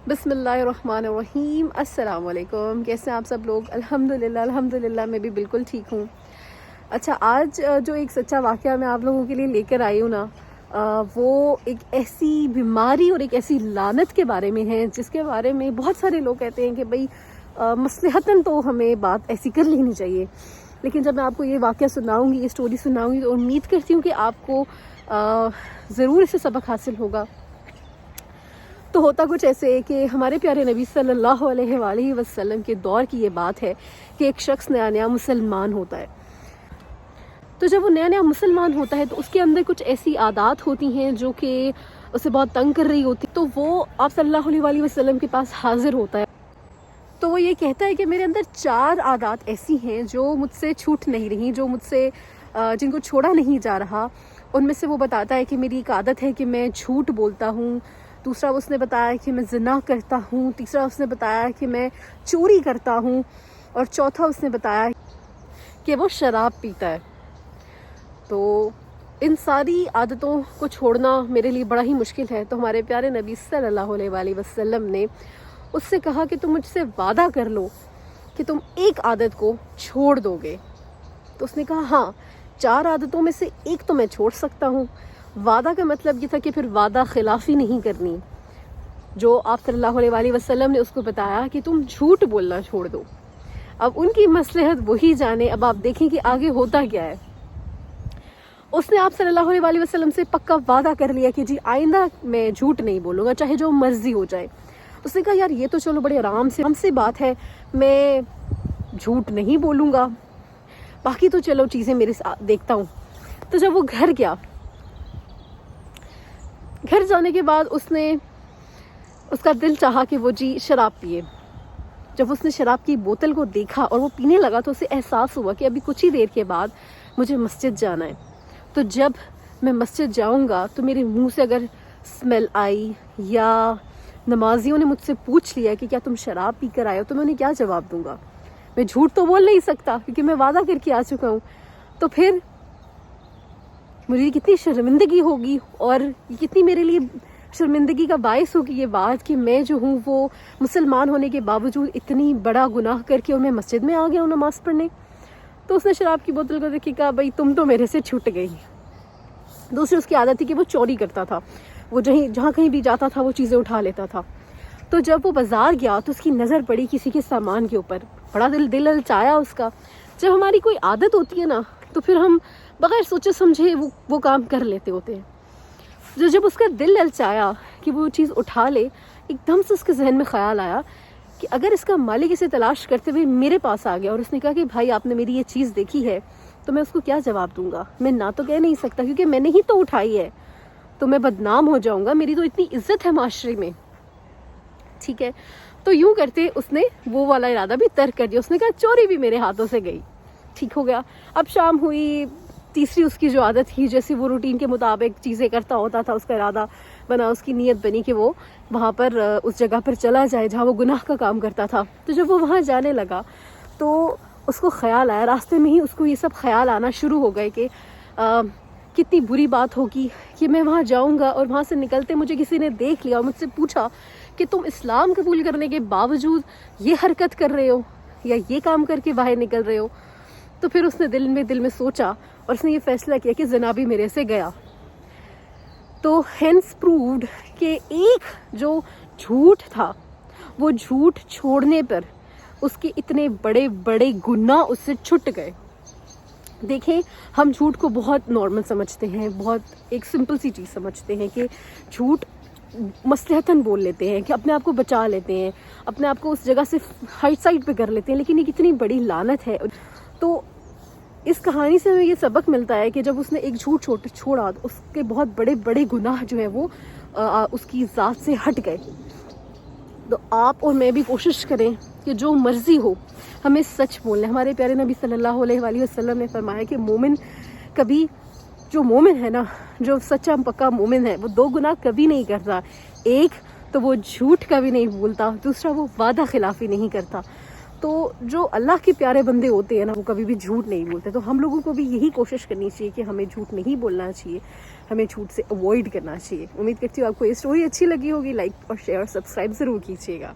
بسم اللہ الرحمن الرحیم. السلام علیکم. کیسے ہیں آپ سب لوگ؟ الحمدللہ میں بھی بالکل ٹھیک ہوں. اچھا، آج جو ایک سچا واقعہ میں آپ لوگوں کے لیے لے کر آئی ہوں نا، وہ ایک ایسی بیماری اور ایک ایسی لعنت کے بارے میں ہے جس کے بارے میں بہت سارے لوگ کہتے ہیں کہ بھئی مصلحتاً تو ہمیں بات ایسی کر لینی چاہیے. لیکن جب میں آپ کو یہ واقعہ سناؤں گی، یہ سٹوری سناؤں گی، تو امید کرتی ہوں کہ آپ کو ضرور اس سے سبق حاصل ہوگا. تو ہوتا کچھ ایسے ہے کہ ہمارے پیارے نبی صلی اللہ علیہ وآلہ وسلم کے دور کی یہ بات ہے کہ ایک شخص نیا مسلمان ہوتا ہے. تو جب وہ نیا مسلمان ہوتا ہے تو اس کے اندر کچھ ایسی عادات ہوتی ہیں جو کہ اسے بہت تنگ کر رہی ہوتی. تو وہ آپ صلی اللہ علیہ وآلہ وسلم کے پاس حاضر ہوتا ہے. تو وہ یہ کہتا ہے کہ میرے اندر 4 عادات ایسی ہیں جو مجھ سے چھوٹ نہیں رہی، جو مجھ سے جن کو چھوڑا نہیں جا رہا. ان میں سے وہ بتاتا ہے کہ میری ایک عادت ہے کہ میں جھوٹ بولتا ہوں. دوسرا اس نے بتایا کہ میں زنا کرتا ہوں. تیسرا اس نے بتایا کہ میں چوری کرتا ہوں. اور چوتھا اس نے بتایا کہ وہ شراب پیتا ہے. تو ان ساری عادتوں کو چھوڑنا میرے لیے بڑا ہی مشکل ہے. تو ہمارے پیارے نبی صلی اللہ علیہ وآلہ وسلم نے اس سے کہا کہ تم مجھ سے وعدہ کر لو کہ تم ایک عادت کو چھوڑ دو گے. تو اس نے کہا ہاں، 4 عادتوں میں سے ایک تو میں چھوڑ سکتا ہوں. وعدہ کا مطلب یہ تھا کہ پھر وعدہ خلافی نہیں کرنی. جو آپ صلی اللہ علیہ وآلہ وسلم نے اس کو بتایا کہ تم جھوٹ بولنا چھوڑ دو. اب ان کی مصلحت وہی جانے. اب آپ دیکھیں کہ آگے ہوتا کیا ہے. اس نے آپ صلی اللہ علیہ وآلہ وسلم سے پکا وعدہ کر لیا کہ جی آئندہ میں جھوٹ نہیں بولوں گا، چاہے جو مرضی ہو جائے. اس نے کہا یار یہ تو چلو بڑے آرام سے بات ہے، میں جھوٹ نہیں بولوں گا، باقی تو چلو چیزیں میرے ساتھ دیکھتا ہوں. تو جب وہ گھر گیا، گھر جانے کے بعد اس کا دل چاہا کہ وہ جی شراب پیے. جب اس نے شراب کی بوتل کو دیکھا اور وہ پینے لگا تو اسے احساس ہوا کہ ابھی کچھ ہی دیر کے بعد مجھے مسجد جانا ہے. تو جب میں مسجد جاؤں گا تو میرے منہ سے اگر اسمیل آئی یا نمازیوں نے مجھ سے پوچھ لیا کہ کیا تم شراب پی کر آئے ہو، تو میں انہیں کیا جواب دوں گا؟ میں جھوٹ تو بول نہیں سکتا کیونکہ میں وعدہ کر کے آ چکا ہوں. تو پھر مجھے کتنی شرمندگی ہوگی، اور یہ کتنی میرے لیے شرمندگی کا باعث ہوگی یہ بات کہ میں جو ہوں وہ مسلمان ہونے کے باوجود اتنی بڑا گناہ کر کے اور میں مسجد میں آ گیا ہوں نماز پڑھنے. تو اس نے شراب کی بوتل کو دیکھ کے کہا بھائی تم تو میرے سے چھوٹ گئی. دوسری اس کی عادت تھی کہ وہ چوری کرتا تھا. وہ جہاں کہیں بھی جاتا تھا وہ چیزیں اٹھا لیتا تھا. تو جب وہ بازار گیا تو اس کی نظر پڑی کسی کے سامان کے اوپر. بڑا دل للچایا اس کا. جب ہماری کوئی عادت ہوتی ہے نا تو پھر ہم بغیر سوچے سمجھے وہ کام کر لیتے ہوتے ہیں. جب اس کا دل للچایا کہ وہ چیز اٹھا لے، ایک دم سے اس کے ذہن میں خیال آیا کہ اگر اس کا مالک اسے تلاش کرتے ہوئے میرے پاس آ گیا اور اس نے کہا کہ بھائی آپ نے میری یہ چیز دیکھی ہے، تو میں اس کو کیا جواب دوں گا؟ میں نہ تو کہہ نہیں سکتا کیونکہ میں نے ہی تو اٹھائی ہے. تو میں بدنام ہو جاؤں گا، میری تو اتنی عزت ہے معاشرے میں. ٹھیک ہے، تو یوں کرتے اس نے وہ والا ارادہ بھی ترک کر دیا. اس نے کہا چوری بھی میرے ہاتھوں سے گئی. ٹھیک ہو گیا. اب شام ہوئی. تیسری اس کی جو عادت تھی، جیسے وہ روٹین کے مطابق چیزیں کرتا ہوتا تھا، اس کا ارادہ بنا، اس کی نیت بنی کہ وہ وہاں پر اس جگہ پر چلا جائے جہاں وہ گناہ کا کام کرتا تھا. تو جب وہ وہاں جانے لگا تو اس کو خیال آیا، راستے میں ہی اس کو یہ سب خیال آنا شروع ہو گئے کہ کتنی بری بات ہوگی کہ میں وہاں جاؤں گا اور وہاں سے نکلتے مجھے کسی نے دیکھ لیا اور مجھ سے پوچھا کہ تم اسلام قبول کرنے کے باوجود یہ حرکت کر رہے ہو یا یہ کام کر کے باہر نکل رہے ہو. تو پھر اس نے دل میں سوچا اور اس نے یہ فیصلہ کیا کہ زنا بھی میرے سے گیا. تو ہینس پرووڈ کہ ایک جو جھوٹ تھا وہ جھوٹ چھوڑنے پر اس کے اتنے بڑے بڑے گناہ اس سے چھٹ گئے. دیکھیں، ہم جھوٹ کو بہت نارمل سمجھتے ہیں، بہت ایک سمپل سی چیز سمجھتے ہیں کہ جھوٹ مصلحتاً بول لیتے ہیں، کہ اپنے آپ کو بچا لیتے ہیں، اپنے آپ کو اس جگہ سے ہائٹ سائڈ پہ کر لیتے ہیں. لیکن یہ کتنی بڑی لعنت ہے. تو اس کہانی سے ہمیں یہ سبق ملتا ہے کہ جب اس نے ایک جھوٹ چھوڑا تو اس کے بہت بڑے بڑے گناہ جو ہیں وہ اس کی ذات سے ہٹ گئے. تو آپ اور میں بھی کوشش کریں کہ جو مرضی ہو ہمیں سچ بولنا. ہمارے پیارے نبی صلی اللہ علیہ وآلہ وسلم نے فرمایا کہ جو مومن ہے نا، جو سچا پکا مومن ہے، وہ 2 گناہ کبھی نہیں کرتا. ایک تو وہ جھوٹ کبھی نہیں بولتا، دوسرا وہ وعدہ خلافی نہیں کرتا. تو جو اللہ کے پیارے بندے ہوتے ہیں نا وہ کبھی بھی جھوٹ نہیں بولتے. تو ہم لوگوں کو بھی یہی کوشش کرنی چاہیے کہ ہمیں جھوٹ نہیں بولنا چاہیے, ہمیں جھوٹ سے اوائڈ کرنا چاہیے. امید کرتی ہوں آپ کو یہ اسٹوری اچھی لگی ہوگی. لائک اور شیئر اور سبسکرائب ضرور کیجیے گا.